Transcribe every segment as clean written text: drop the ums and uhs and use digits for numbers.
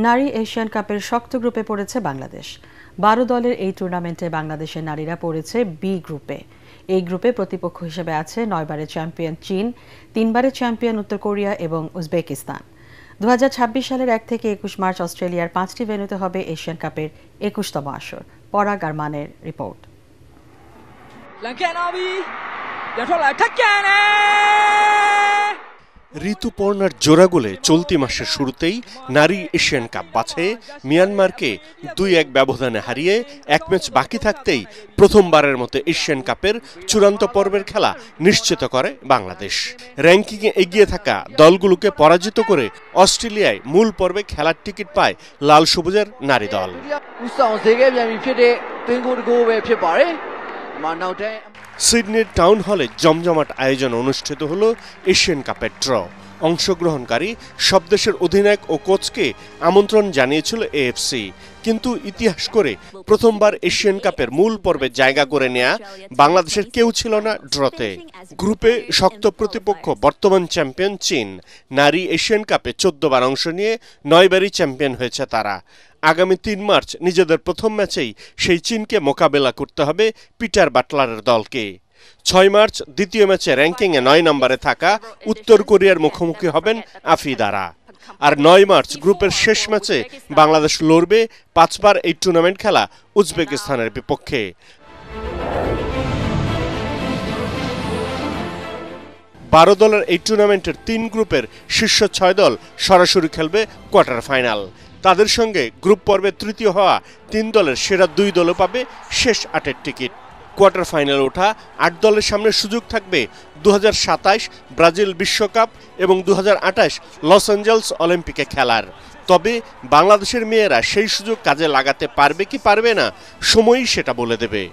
নারী এশিয়ান কাপের শক্ত গ্রুপে পড়েছে বাংলাদেশ। 12 দলের এই টুর্নামেন্টে বাংলাদেশের নারীরা পড়েছে বি গ্রুপে। এই গ্রুপে প্রতিপক্ষ হিসেবে আছে 9 বারের চ্যাম্পিয়ন চীন, 3 বারের চ্যাম্পিয়ন উত্তর কোরিয়া এবং উজবেকিস্তান। 2026 সালের 1 থেকে 21 মার্চ অস্ট্রেলিয়ার 5টি ভেন্যুতে হবে এশিয়ান কাপের 21তম আসর। পরাগ আরমানের রিপোর্ট। ঋতুপর্ণার জোড়া গোলে চলতি মাসের শুরুতেই নারী এশিয়ান কাপ বাছে মিয়ানমারকে 2-1 ব্যবধানে হারিয়ে এক ম্যাচ বাকি থাকতেই প্রথমবারের মতো এশিয়ান কাপের চূড়ান্ত পর্বের খেলা নিশ্চিত করে বাংলাদেশ। র্যাঙ্কিংয়ে এগিয়ে থাকা দলগুলোকে পরাজিত করে অস্ট্রেলিয়ায় মূল পর্বে খেলার টিকিট পায় লাল সবুজের নারী দল। সিডনির টাউন হলে জমজমাট আয়োজন অনুষ্ঠিত হলো এশিয়ান কাপের ড্র। অংশগ্রহণকারী সব দেশের অধিনায়ক ও কোচকে আমন্ত্রণ জানিয়েছিল এএফসি, কিন্তু ইতিহাস করে প্রথমবার এশিয়ান কাপের মূল পর্বে জায়গা করে নেয়া বাংলাদেশের কেউ ছিল না ড্রতে। গ্রুপে শক্ত প্রতিপক্ষ বর্তমান চ্যাম্পিয়ন চীন। নারী এশিয়ান কাপে 14 বার অংশ নিয়ে 9 বারই চ্যাম্পিয়ন হয়েছে তারা। আগামী 3 মার্চ নিজেদের প্রথম ম্যাচেই সেই চীনকে মোকাবেলা করতে হবে পিটার বাটলারের দলকে। 6 মার্চ দ্বিতীয় ম্যাচে র্যাঙ্কিংয়ে 9 নম্বরে থাকা উত্তর কোরিয়ার মুখোমুখি হবেন আফিদারা। আর 9 মার্চ গ্রুপের শেষ ম্যাচে বাংলাদেশ লড়বে 5 বার এই টুর্নামেন্ট খেলা উজবেকিস্তানের বিপক্ষে। বারো দলের এই টুর্নামেন্টের 3 গ্রুপের শীর্ষ 6 দল সরাসরি খেলবে কোয়ার্টার ফাইনাল। তাদের সঙ্গে গ্রুপ পর্বে তৃতীয় হওয়া 3 দলের সেরা 2 দলও পাবে শেষ 8-এর টিকিট। কোয়ার্টার ফাইনাল ওঠা 8 দলের সামনে সুযোগ থাকবে 2027 ব্রাজিল বিশ্বকাপ এবং 2028 লস অ্যাঞ্জেলস অলিম্পিকে খেলার। তবে বাংলাদেশের মেয়েরা সেই সুযোগ কাজে লাগাতে পারবে কি পারবে না, সময়ই সেটা বলে দেবে।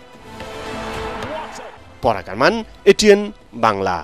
পরাগ আরমান, এটিএন বাংলা।